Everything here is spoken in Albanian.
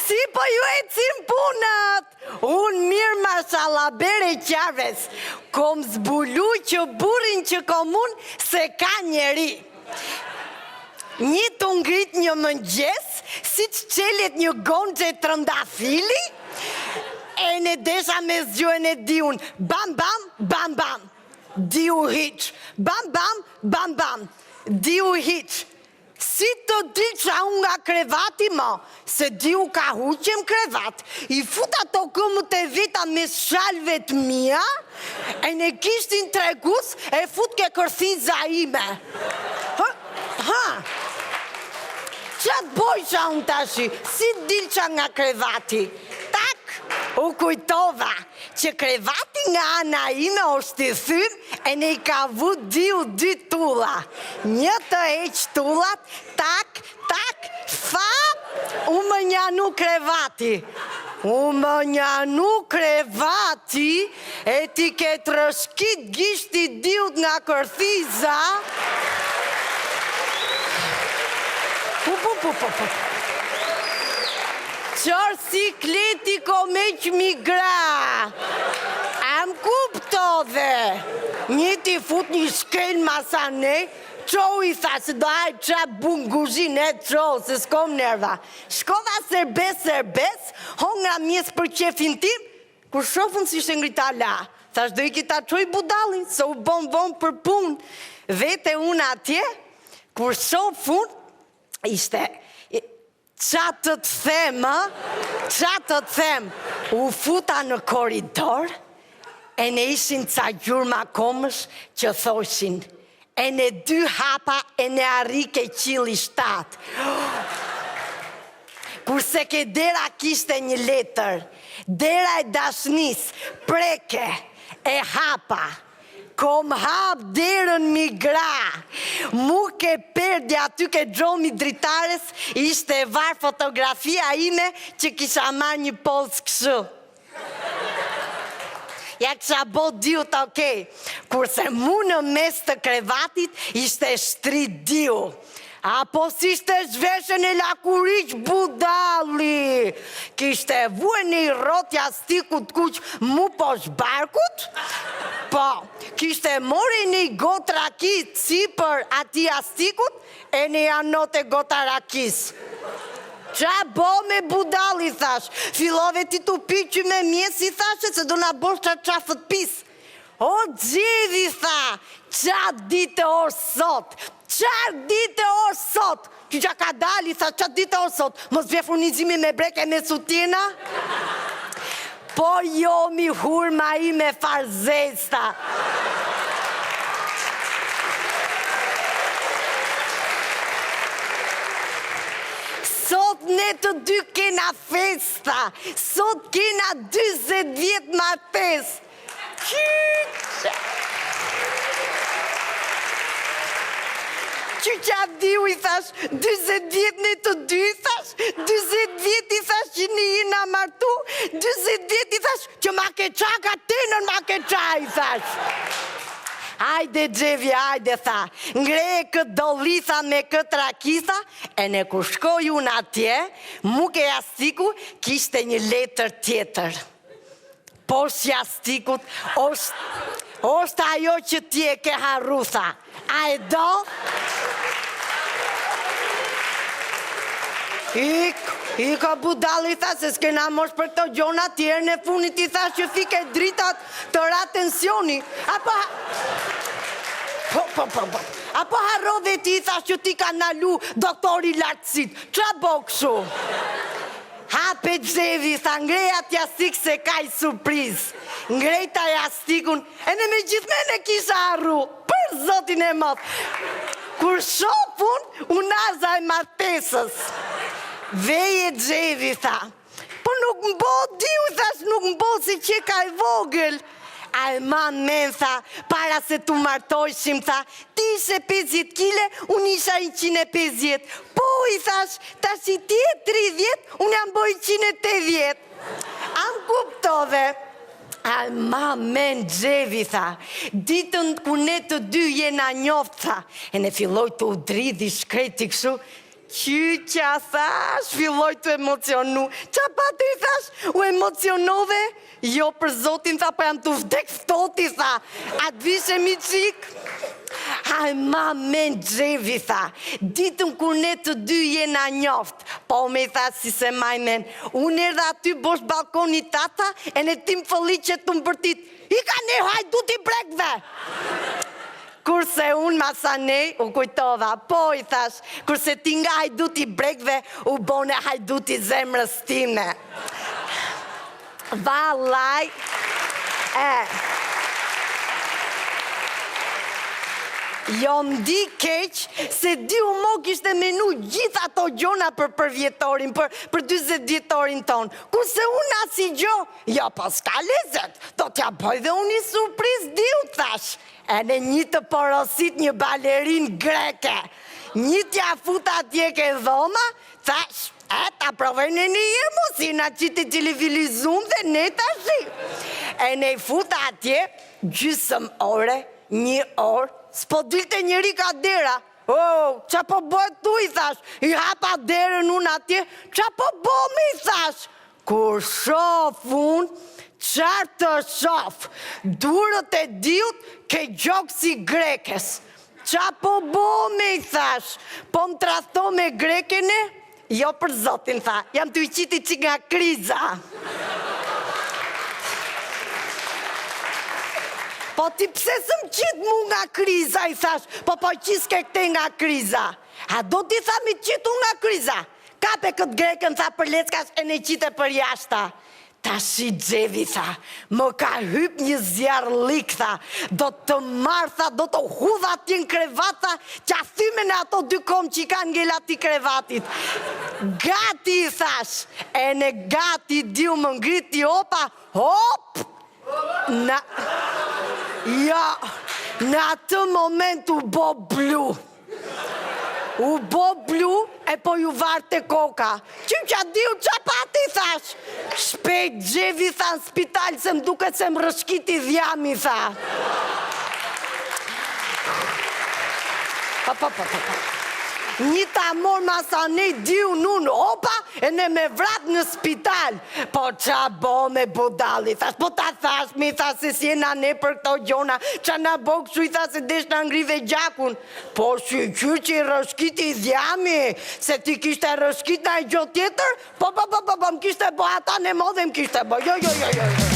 Si po ju ecin punët? Unë mirë mashallah bere qaves. Kom zbulu që burin që komun se ka njeri. Një të ngrit një mëngjes, si që qelet një gonxhe trëndafili, e në desha me zgjuën e diun, bam bam, bam bam, diu hiq, bam bam, bam bam, diu hiq. Si të diqa unë nga krevati ma, se diu ka huqem krevat, i futa të këmët e veta me shalve të mija, e në kishtin tregus e fut ke kërthiza ime. Ha, qatë bojqa unë tashi, si dilqa nga krevati, tak, u kujtova, që krevati nga ana ime është i thyrë, e ne i ka vu diu dy tulla, një të heq tullat, tak, tak, fa, u më njanu krevati. U më njanu krevati, e ti ke të rëshkit gishti diut nga kërthiza, Qërë sikleti ko me që migra. Am kuptove. Një ti fut një shkel masane, qo i tha se do hajë qa bunguzhin e qo, se s'kom nerva. Shkova serbes, hongra mjes për qefin tim, kur shofën si shë ngrita la. Thash do i kita qoj budalin, se u bon për pun. Vete unë atje, kur shofën, ishte, qatë të them, u futa në koridor, e ne ishin ca gjurma komësh që thoshin, e ne 2 hapa e ne arike qili 7. Kurse ke dera kishte një letër, dera e dashnis, preke, e hapa, kom hap derën migra, mu ke perdi aty ke gjomi dritares, ishte e varë fotografia ime që kisha marrë një poz këshu. Ja kisha bo diu të okej, kurse mu në mes të krevatit ishte shtrit diu. Apo si shte zhveshën e lakuriq budalli, kishte vue një rotja stikut kuq mu posh barkut, po, kishte mori një got rakit sipër ati astikut, e një anote gota rakis. Qa bo me budalli, thash, filove ti tu piqy me mjesi, thashe, se do na bosh qa qafët pis. O gjithi, tha, qatë dite orë sot, qatë dite orë sot, që qa ka dali, tha, qatë dite orë sot, mos vje furnizimi me breke me sutina? Po jo mi hurma i me farzesta. Sot ne të dy kena festa, sot kena 20 vjet martes. Që qatë diu i thash, 20 vjet ne të dy i thash, 20 vjet i thash që një jena martu, 20 vjet i thash që ma ke qa ka tenën ma ke qa i thash. Ajde Gjevi, ajde tha, ngreje këtë dolitha me këtë rakitha, e ne kur shkoj unë atje, mu ke jastiku, kishte një letër tjetër. Posh jastikut, është ajo që ti e ke harrutha. A e do? I ka budalli, tha, se s'kena mosh për këto gjona tjerë në funit, i tha që fike dritat të ratensioni. Apo harrove ti, i tha që ti ka nalu doktori lartësit. Qa bo këshu? Hape Gjevi, tha, ngreja t'jastik se ka i surpriz. Ngrejta jastikun, e në me gjithmene kisha arru, për zotin e mot. Kur shopun, unaza e martesës. Veje Gjevi, tha, po nuk mbo, diu, thash, nuk mbo si që ka i vogël. A e ma men, tha, para se tu martojshim, tha, ti ishe 50 kile, unë isha 150. Po, i thash, tash i ti e 30, unë jam boj 180. Am kuptove. A e ma men Gjevi, tha, ditën ku ne të dy jena njoft, tha, e ne filloj të udridhi shkreti këshu, Qyqa, thash, filloj të emocionu. Qa pati, thash, u emocionove? Jo, për zotin, tha, pa jam të vdek ftoti, tha. Atë vishe mi qik? Haj, ma men gjevi, tha. Ditën kur ne të dy jena njoft. Po me, tha, si se majmen. Unë erë aty bosh balkoni tata, e në tim fëlli që të mbërtit. I ka ne hajdu t'i brekve. Kurse unë masanej, u kujtova, po i thash, kurse ti nga hajduti brekve, u bone hajduti zemrës time. Valaj, jo ndi keq, se di u mo kishte menu gjitha ato gjona për vjetorin, për 20 vjetorin ton. Kurse unë asi gjo, jo, po s'ka lezet, do t'ja bëj dhe unë i surpriz di u thash. E në një të porosit një balerin greke. Një t'ja futa atje ke dhoma, thash, ta provejnë një jemu, si na qitë televilizum dhe ne tashi. E në i futa atje, gjysëm ore, 1 orë, s'po dilte njëri ka dera. Oh, qa po bëhet tu, i thash, i hapa derën unë atje, qa po bëmi, i thash. Kur shof unë, qarë të shof, durët e diut ke gjokë si grekes. Qa po bëmi, i thash, po më trasto me grekene? Jo për zotin, tha, jam të i qiti që nga kriza. Po ti pse së më qitë mu nga kriza, i thash, po qiske këte nga kriza. A do t'i tha mi qitu nga kriza? Kape këtë greken, tha, për leckash e ne qite për jashta. Ta shi gjevi, tha, më ka hyp një zjarlik, tha, do të marrë, tha, do të hudha ti në krevat, tha, që a thyme në ato 2 kom që i kanë ngella ti krevatit. Gati, i thash, e në gati diu më ngriti opa, hop, në atë moment u bo blu. U bo blu e po ju varte koka. Që diu qa pati, thash. Shpejt gjevi, tha, në spital, se më duket se më rëshkiti dhjami, tha. Një ta mor masanej, diu nun, opa, e ne me vrat në spital. Po qa bo me budali, thash, po ta thash, mi thash, se si e na ne për këto gjona, qa na bo këshu, i thash, se desh në ngrive gjakun. Po shqyqyr që i rëshkiti dhjami, se ti kishte rëshkit në e gjo tjetër, po, më kishte bo ata në modhe, më kishte bo, jo.